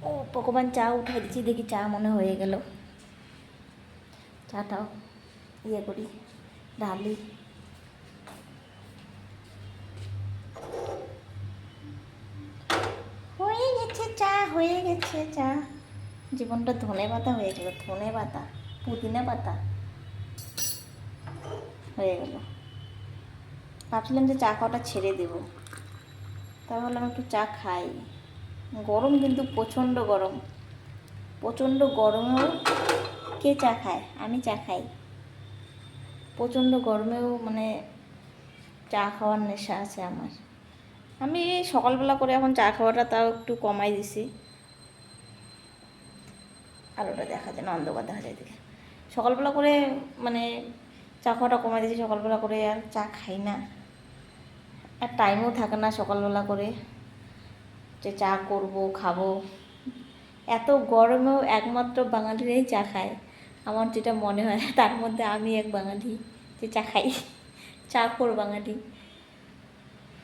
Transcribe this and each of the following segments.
ও ভগবান, চা উঠাই দিচ্ছি, দেখি চা মনে হয়ে গেল। চাটাও ইয়ে করি, ঢালি। হয়ে গেছে চা, হয়ে গেছে চা। জীবনটা ধনে পাতা হয়ে গেল, ধনে পাতা, পুদিনা পাতা হয়ে গেল। ভাবছিলাম যে চা খাওয়াটা ছেড়ে দেবো, তাহলে আমি একটু চা খাই। গরম কিন্তু প্রচণ্ড গরম, প্রচণ্ড গরমেও কে চা খায়? আমি চা খাই। প্রচণ্ড গরমেও মানে চা খাওয়ার নেশা আছে আমার। আমি সকালবেলা করে এখন চা খাওয়াটা তাও একটু কমাই দিছি। আলোটা দেখা যায় না, অন্ধকার দেখা যায় দেখে। সকালবেলা করে মানে চা খাওয়াটা কমাই দিয়েছি, সকালবেলা করে আর চা খাই না। আর টাইমও থাকে না সকালবেলা করে যে চা করব খাবো। এত গরমেও একমাত্র বাঙালিরাই চা খায়, আমার যেটা মনে হয়। তার মধ্যে আমি এক বাঙালি যে চা খাই, চা খোর বাঙালি।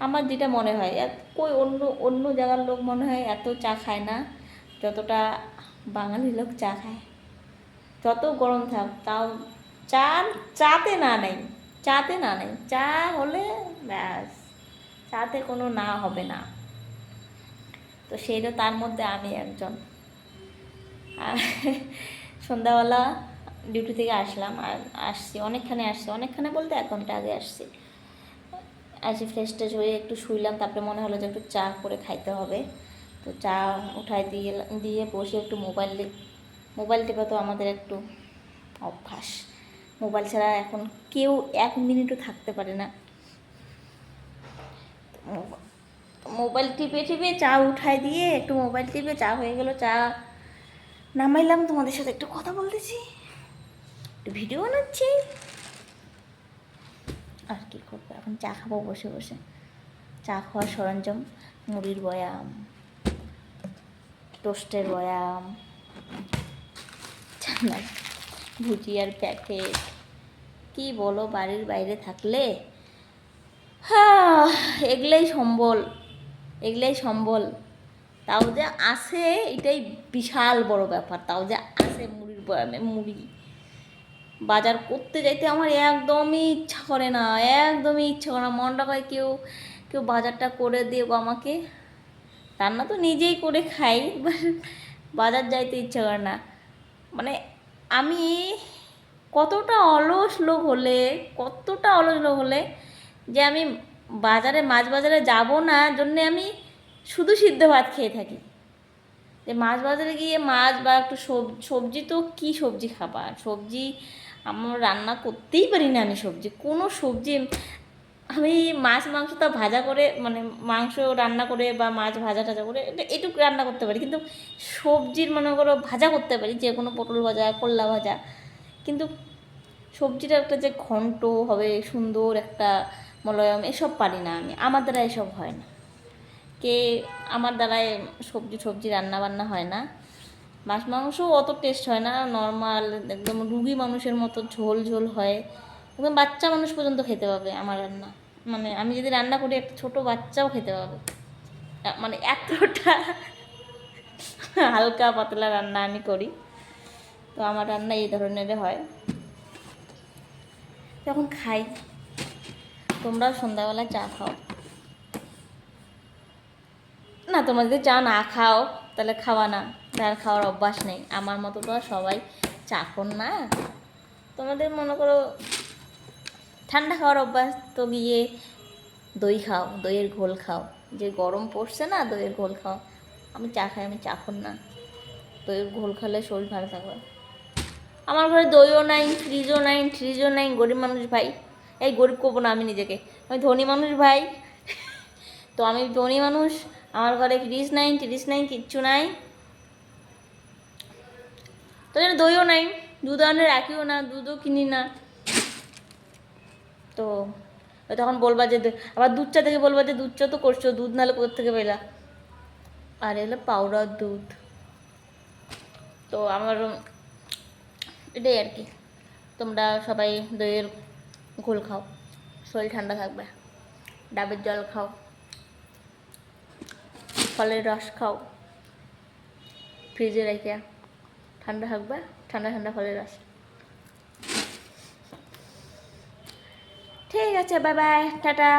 আমার যেটা মনে হয়, কই অন্য অন্য জায়গার লোক মনে হয় এত চা খায় না যতটা বাঙালি লোক চা খায়। যত গরম থাক তাও চা, চাতে না নেই, চাতে না নেই, চা হলে ব্যাস, চাতে কোনো না হবে না। তো সেইটা, তার মধ্যে আমি একজন। সন্ধ্যাবেলা ডিউটি থেকে আসলাম, আর আসছি অনেকখানে, অনেকখানে বলতে 1 ঘন্টা আগে আসছি। আসি ফ্রেশ ট্রেশ হয়ে একটু শুইলাম, তারপরে মনে হলো যে একটু চা করে খাইতে হবে। তো চা উঠাই দিয়ে বসে একটু মোবাইল টেপা তো আমাদের একটু অভ্যাস। মোবাইল ছাড়া এখন কেউ 1 মিনিটও থাকতে পারে না। মোবাইল টিপে টিপে চা উঠাই দিয়ে একটু মোবাইল টিপে চা হয়ে গেল, চা নামাইলাম, তোমাদের সাথে একটু কথা বলতেছি, একটু ভিডিও বানাচ্ছি। আর কি করবো, এখন চা খাবো বসে বসে। চা খাওয়ার সরঞ্জাম: মুড়ির বয়াম, টোস্টের বয়াম, ভুজিয়ার প্যাকেট, কি বলো, বাড়ির বাইরে থাকলে হ্যাঁ এগুলাই সম্বল, এগুলাই সম্বল। তাও যে আসে এটাই বিশাল বড় ব্যাপার, তাও যে আসে মুড়ির বয়ামে মুড়ি। বাজার করতে যাইতে আমার একদমই ইচ্ছা করে না, একদমই ইচ্ছা করে না। মনটা হয় কেউ কেউ বাজারটা করে দেব আমাকে, রান্না তো নিজেই করে খাই, বাজার যাইতে ইচ্ছা করে না। মানে আমি কতটা অলস লোক হলে, কতটা অলস লোক হলে যে আমি বাজারে, মাছ বাজারে যাব না জন্যে আমি শুধু সিদ্ধ ভাত খেয়ে থাকি। যে মাছ বাজারে গিয়ে মাছ বা একটু সবজি, তো কী সবজি খাবার, সবজি আমার রান্না করতেই পারি না আমি। সবজি, কোনো সবজি আমি, মাছ মাংস তা ভাজা করে, মানে মাংস রান্না করে বা মাছ ভাজা টাজা করে এটুকু রান্না করতে পারি, কিন্তু সবজির মনে করো ভাজা করতে পারি, যে কোনো পটল ভাজা, করলা ভাজা, কিন্তু সবজিটা একটা যে ঘন্ট হবে সুন্দর একটা মলয়ম, এসব পারি না আমি, আমার দ্বারা এসব হয় না। আমার দ্বারায় সবজি রান্না বান্না হয় না। মাছ মাংসও অত টেস্ট হয় না, নর্মাল একদম রুগী মানুষের মতো ঝোল ঝোল হয়, একদম বাচ্চা মানুষ পর্যন্ত খেতে পাবে আমার রান্না। মানে আমি যদি রান্না করি একটা ছোটো বাচ্চাও খেতে পাবে, মানে এতটা হালকা পাতলা রান্না আমি করি। তো আমার রান্না এই ধরনের হয়। যখন খাই, তোমরাও সন্ধ্যাবেলা চা খাও না? তোমরা যদি চা না খাও তাহলে খাওয়া না, যার খাওয়ার অভ্যাস নেই, আমার মতো তো আর সবাই চা খান না। তোমাদের মনে করো ঠান্ডা খাওয়ার অভ্যাস, তো গিয়ে দই খাও, দইয়ের ঘোল খাও, যে গরম পড়ছে না, দইয়ের ঘোল খাও। আমি চা খাই, আমি চা খান না, দইয়ের ঘোল খেলে শরীর ভালো থাকবে। আমার ঘরে দইও নাই, ফ্রিজও নাই, গরিব মানুষ ভাই। এই গরিব করবো না আমি নিজেকে, আমি ধনী মানুষ ভাই। তো আমি ধনী মানুষ, আমার ঘরে ফ্রিজ নাই, টিরিজ নাই, কিচ্ছু নাই, তো জন্য দইও নাই, দুধ আনে রাখিও না, দুধও কিনি না। তো তখন বলবা যে, আবার দুধ চা থেকে বলবা যে দুধ চা তো করছো, দুধ নাহলে কোথা থেকে পেলা? আর এলো পাউডার দুধ। তো আমার এটাই আর কি। তোমরা সবাই দইয়ের ঘোল খাও, শরীর ঠান্ডা থাকবে। ডাবের জল খাও, ফলের রস খাও, ফ্রিজে রেখে ঠান্ডা থাকবে, ঠান্ডা ঠান্ডা ফলের রস। ঠিক আছে, বাই বাই, টাটা।